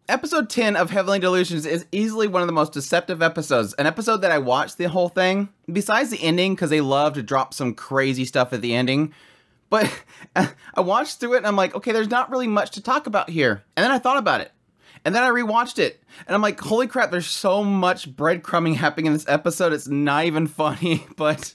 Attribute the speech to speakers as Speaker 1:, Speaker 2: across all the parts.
Speaker 1: Episode 10 of Heavenly Delusions is easily one of the most deceptive episodes. An episode that I watched the whole thing, besides the ending, because they love to drop some crazy stuff at the ending. But I watched through it and I'm like, okay, there's not really much to talk about here. And then I thought about it. And then I rewatched it. And I'm like, holy crap, there's so much breadcrumbing happening in this episode. It's not even funny. But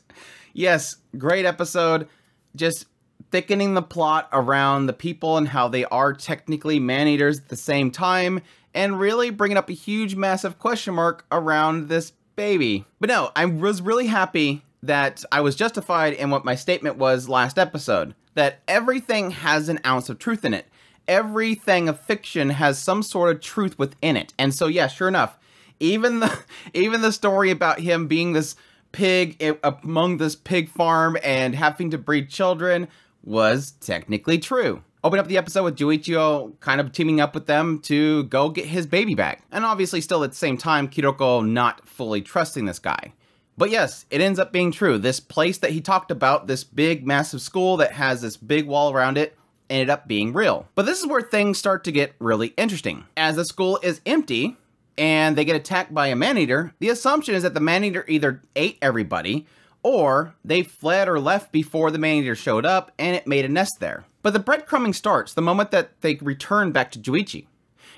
Speaker 1: yes, great episode. Just thickening the plot around the people and how they are technically man-eaters at the same time, and really bringing up a huge, massive question mark around this baby. But no, I was really happy that I was justified in what my statement was last episode, that everything has an ounce of truth in it. Everything of fiction has some sort of truth within it. And so yeah, sure enough, even the story about him being this pig among this pig farm and having to breed children was technically true. Open up the episode with Juichiro kind of teaming up with them to go get his baby back. And obviously still at the same time, Kiroko not fully trusting this guy. But yes, it ends up being true. This place that he talked about, this big massive school that has this big wall around it, ended up being real. But this is where things start to get really interesting. As the school is empty and they get attacked by a man-eater, the assumption is that the man-eater either ate everybody or they fled or left before the man-eater showed up and it made a nest there. But the breadcrumbing starts the moment that they return back to Juichi.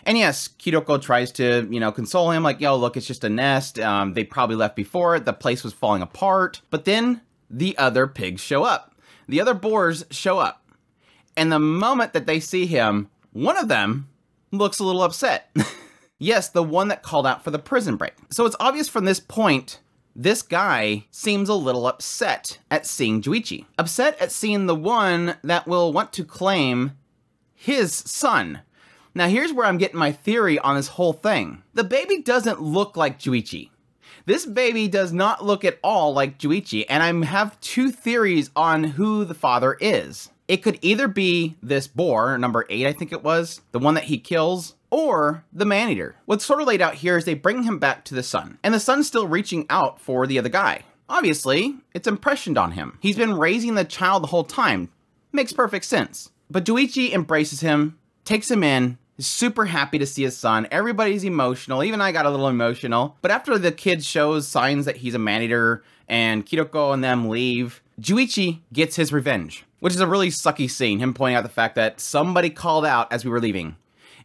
Speaker 1: And yes, Kiroko tries to, console him like, yo, look, it's just a nest. They probably left before it. The place was falling apart. But then the other pigs show up. The other boars show up. And the moment that they see him, one of them looks a little upset. Yes, the one that called out for the prison break. So it's obvious from this point, this guy seems a little upset at seeing Juichi. Upset at seeing the one that will want to claim his son. Now here's where I'm getting my theory on this whole thing. The baby doesn't look like Juichi. This baby does not look at all like Juichi, and I have two theories on who the father is. It could either be this boar, number 8 I think it was, the one that he kills, or the man-eater. What's sort of laid out here is they bring him back to the son, and the son's still reaching out for the other guy. Obviously, it's impressioned on him. He's been raising the child the whole time. Makes perfect sense. But Juichi embraces him, takes him in, is super happy to see his son. Everybody's emotional, even I got a little emotional. But after the kid shows signs that he's a man-eater, and Kiroko and them leave, Juichi gets his revenge, which is a really sucky scene, him pointing out the fact that somebody called out as we were leaving.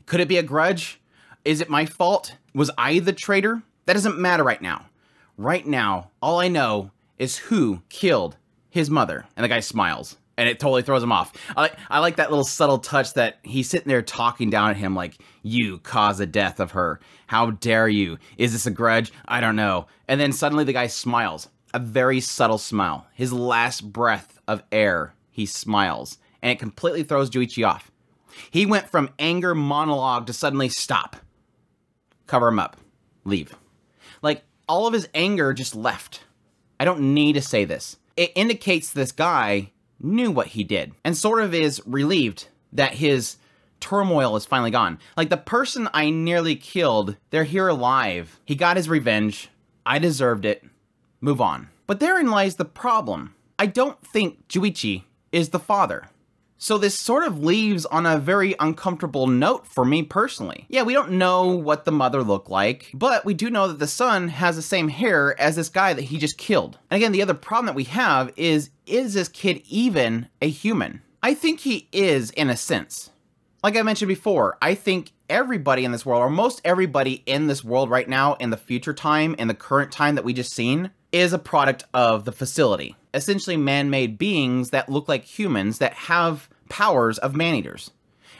Speaker 1: Could it be a grudge? Is it my fault? Was I the traitor? That doesn't matter right now. Right now, all I know is who killed his mother. And the guy smiles, and it totally throws him off. I like that little subtle touch that he's sitting there talking down at him like, you caused the death of her. How dare you? Is this a grudge? I don't know. And then suddenly the guy smiles. A very subtle smile. His last breath of air, he smiles. And it completely throws Juichi off. He went from anger monologue to suddenly stop. Cover him up. Leave. Like, all of his anger just left. I don't need to say this. It indicates this guy knew what he did and sort of is relieved that his turmoil is finally gone. Like, the person I nearly killed, they're here alive. He got his revenge. I deserved it. Move on. But therein lies the problem. I don't think Juichi is the father. So this sort of leaves on a very uncomfortable note for me personally. Yeah, we don't know what the mother looked like, but we do know that the son has the same hair as this guy that he just killed. And again, the other problem that we have is this kid even a human? I think he is in a sense. Like I mentioned before, I think everybody in this world, or most everybody in this world right now, in the future time, in the current time that we just seen, is a product of the facility. Essentially man-made beings that look like humans that have powers of man-eaters.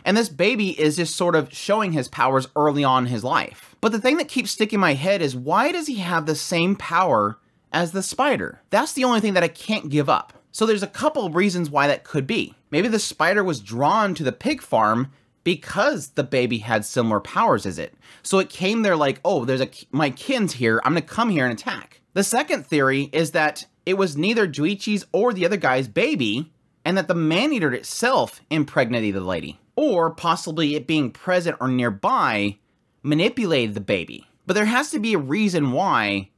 Speaker 1: And this baby is just sort of showing his powers early on in his life. But the thing that keeps sticking in my head is, why does he have the same power as the spider? That's the only thing that I can't give up. So there's a couple reasons why that could be. Maybe the spider was drawn to the pig farm because the baby had similar powers as it. So it came there like, oh, my kin's here, I'm gonna come here and attack. The second theory is that it was neither Juichi's or the other guy's baby, and that the man-eater itself impregnated the lady. Or possibly it being present or nearby manipulated the baby. But there has to be a reason why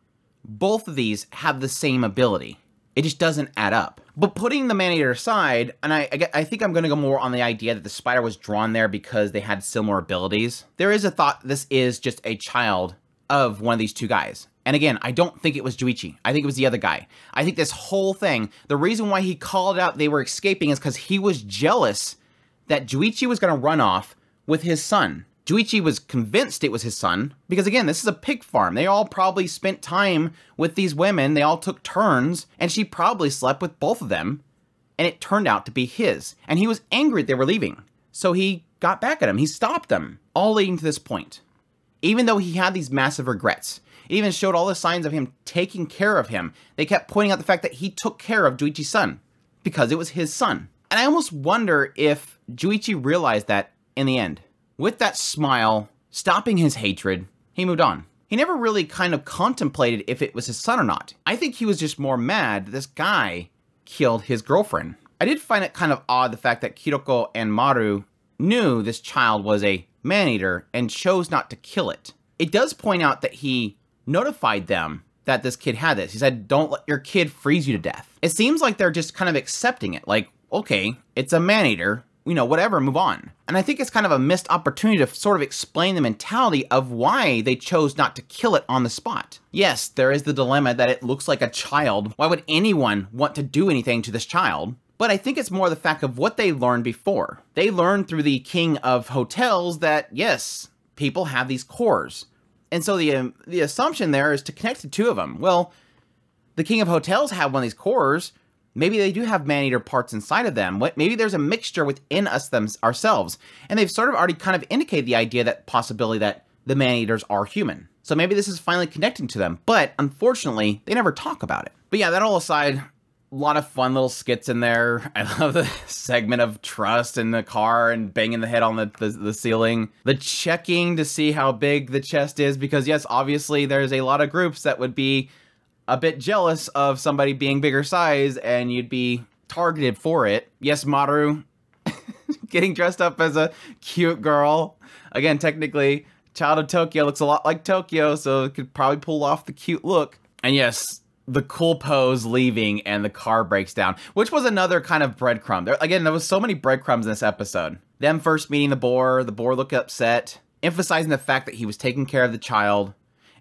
Speaker 1: both of these have the same ability. It just doesn't add up. But putting the man-eater aside, and I think I'm going to go more on the idea that the spider was drawn there because they had similar abilities. There is a thought this is just a child of one of these two guys. And again, I don't think it was Juichi. I think it was the other guy. I think this whole thing, the reason why he called out they were escaping is because he was jealous that Juichi was going to run off with his son. Juichi was convinced it was his son because, again, this is a pig farm. They all probably spent time with these women. They all took turns, and she probably slept with both of them, and it turned out to be his. And he was angry that they were leaving. So he got back at him. He stopped them, all leading to this point. Even though he had these massive regrets. It even showed all the signs of him taking care of him. They kept pointing out the fact that he took care of Juichi's son because it was his son. And I almost wonder if Juichi realized that in the end. With that smile, stopping his hatred, he moved on. He never really kind of contemplated if it was his son or not. I think he was just more mad that this guy killed his girlfriend. I did find it kind of odd the fact that Kiroko and Maru knew this child was a man-eater and chose not to kill it. It does point out that he notified them that this kid had this. He said, don't let your kid freeze you to death. It seems like they're just kind of accepting it. Like, okay, it's a man-eater, you know, whatever, move on. And I think it's kind of a missed opportunity to sort of explain the mentality of why they chose not to kill it on the spot. Yes, there is the dilemma that it looks like a child. Why would anyone want to do anything to this child? But I think it's more the fact of what they learned before. They learned through the king of hotels that, yes, people have these cores. And so the assumption there is to connect the two of them. Well, the king of hotels have one of these cores. Maybe they do have man-eater parts inside of them. Maybe there's a mixture within us ourselves. And they've sort of already kind of indicated the idea that possibility that the man-eaters are human. So maybe this is finally connecting to them. But unfortunately, they never talk about it. But yeah, that all aside, a lot of fun little skits in there. I love the segment of Trust in the car and banging the head on the ceiling. The checking to see how big the chest is, because yes, obviously there's a lot of groups that would be a bit jealous of somebody being bigger size and you'd be targeted for it. Yes, Maru getting dressed up as a cute girl. Again, technically, Child of Tokyo looks a lot like Tokyo, so it could probably pull off the cute look. And yes, the cool pose leaving and the car breaks down, which was another kind of breadcrumb. There was so many breadcrumbs in this episode. Them first meeting the boar looked upset, emphasizing the fact that he was taking care of the child.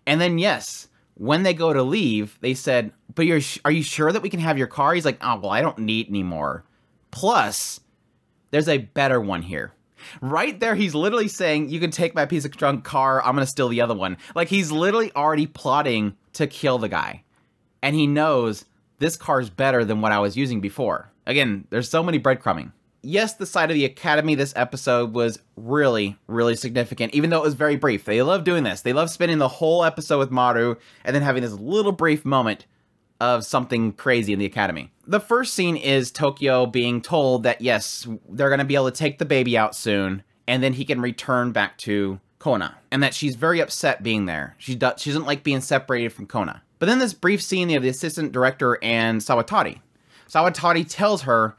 Speaker 1: And then, yes, when they go to leave, they said, but are you sure that we can have your car? He's like, oh, well, I don't need any more. Plus, there's a better one here. Right there, he's literally saying, you can take my piece of junk car, I'm gonna steal the other one. Like, he's literally already plotting to kill the guy. And he knows this car's better than what I was using before. Again, there's so many breadcrumbing. Yes, the side of the academy this episode was really, really significant, even though it was very brief. They love doing this. They love spending the whole episode with Maru and then having this little brief moment of something crazy in the academy. The first scene is Tokyo being told that, yes, they're going to be able to take the baby out soon, and then he can return back to Kona, and that she's very upset being there. She doesn't like being separated from Kona. But then this brief scene of the assistant director and Sawatari. Sawatari tells her,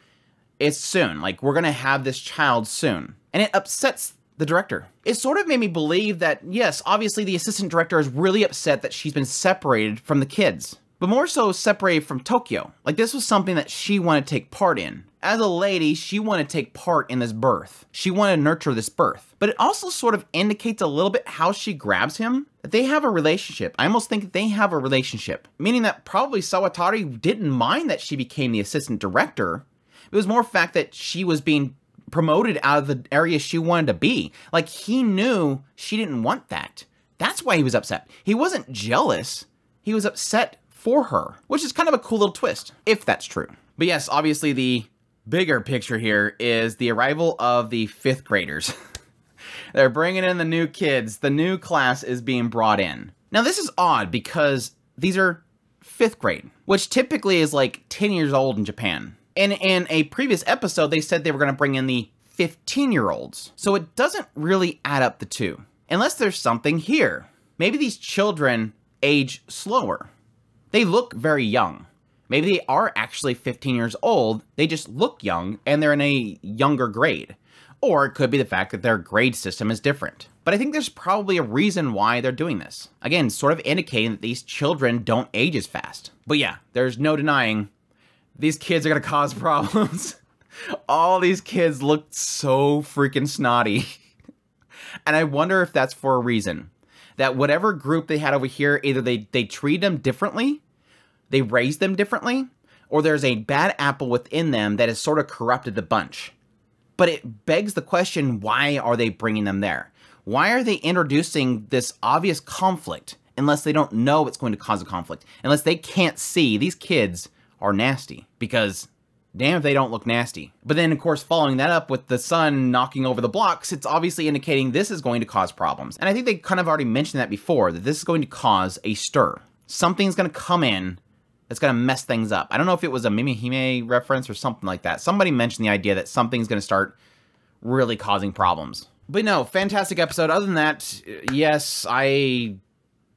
Speaker 1: it's soon, like, we're gonna have this child soon. And it upsets the director. It sort of made me believe that, yes, obviously the assistant director is really upset that she's been separated from the kids, but more so separated from Tokyo. Like, this was something that she wanted to take part in. As a lady, she wanted to take part in this birth. She wanted to nurture this birth. But it also sort of indicates a little bit how she grabs him. That they have a relationship. I almost think they have a relationship. Meaning that probably Sawatari didn't mind that she became the assistant director. It was more fact that she was being promoted out of the area she wanted to be. Like, he knew she didn't want that. That's why he was upset. He wasn't jealous. He was upset for her, which is kind of a cool little twist, if that's true. But yes, obviously the bigger picture here is the arrival of the 5th graders. They're bringing in the new kids. The new class is being brought in. Now, this is odd because these are 5th grade, which typically is like 10 years old in Japan. And in a previous episode, they said they were going to bring in the 15-year-olds. So it doesn't really add up the two. Unless there's something here. Maybe these children age slower. They look very young. Maybe they are actually 15 years old. They just look young and they're in a younger grade. Or it could be the fact that their grade system is different. But I think there's probably a reason why they're doing this. Again, sort of indicating that these children don't age as fast. But yeah, there's no denying these kids are gonna cause problems. All these kids looked so freaking snotty. And I wonder if that's for a reason. That whatever group they had over here, either they treat them differently, they raised them differently, or there's a bad apple within them that has sort of corrupted the bunch. But it begs the question, why are they bringing them there? Why are they introducing this obvious conflict unless they don't know it's going to cause a conflict? Unless they can't see these kids are nasty, because damn if they don't look nasty. But then, of course, following that up with the sun knocking over the blocks, it's obviously indicating this is going to cause problems. And I think they kind of already mentioned that before, that this is going to cause a stir. Something's going to come in that's going to mess things up. I don't know if it was a Mimihime reference or something like that. Somebody mentioned the idea that something's going to start really causing problems. But no, fantastic episode. Other than that, yes, I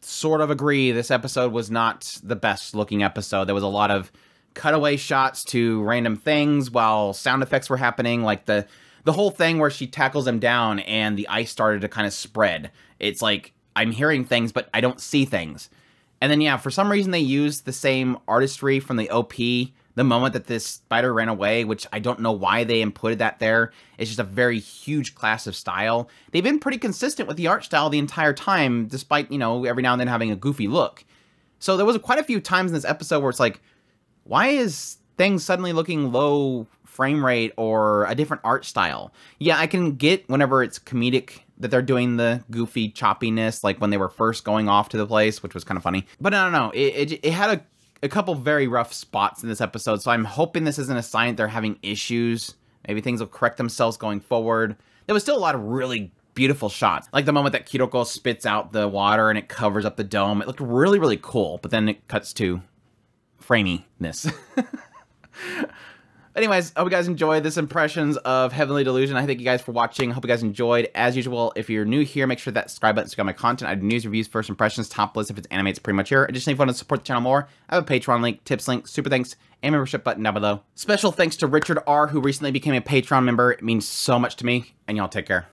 Speaker 1: sort of agree. This episode was not the best looking episode. There was a lot of cutaway shots to random things while sound effects were happening, like the whole thing where she tackles him down and the ice started to kind of spread. It's like, I'm hearing things, but I don't see things. And then, yeah, for some reason they used the same artistry from the OP the moment that this spider ran away, which I don't know why they inputted that there. It's just a very huge class of style. They've been pretty consistent with the art style the entire time, despite, you know, every now and then having a goofy look. So there was quite a few times in this episode where it's like, why is things suddenly looking low frame rate or a different art style? Yeah, I can get whenever it's comedic that they're doing the goofy choppiness, like when they were first going off to the place, which was kind of funny. But I don't know, it had a couple very rough spots in this episode, so I'm hoping this isn't a sign that they're having issues. Maybe things will correct themselves going forward. There was still a lot of really beautiful shots. Like the moment that Kiroko spits out the water and it covers up the dome. It looked really, really cool, but then it cuts to framiness. Anyways, I hope you guys enjoyed this impressions of Heavenly Delusion. I thank you guys for watching. I hope you guys enjoyed. As usual, if you're new here, make sure that subscribe button to get my content. I do news, reviews, first impressions, top list. If it's anime, it's pretty much here. Additionally, if you want to support the channel more, I have a Patreon link, tips link, super thanks, and membership button down below. Special thanks to Richard R., who recently became a Patreon member. It means so much to me, and y'all take care.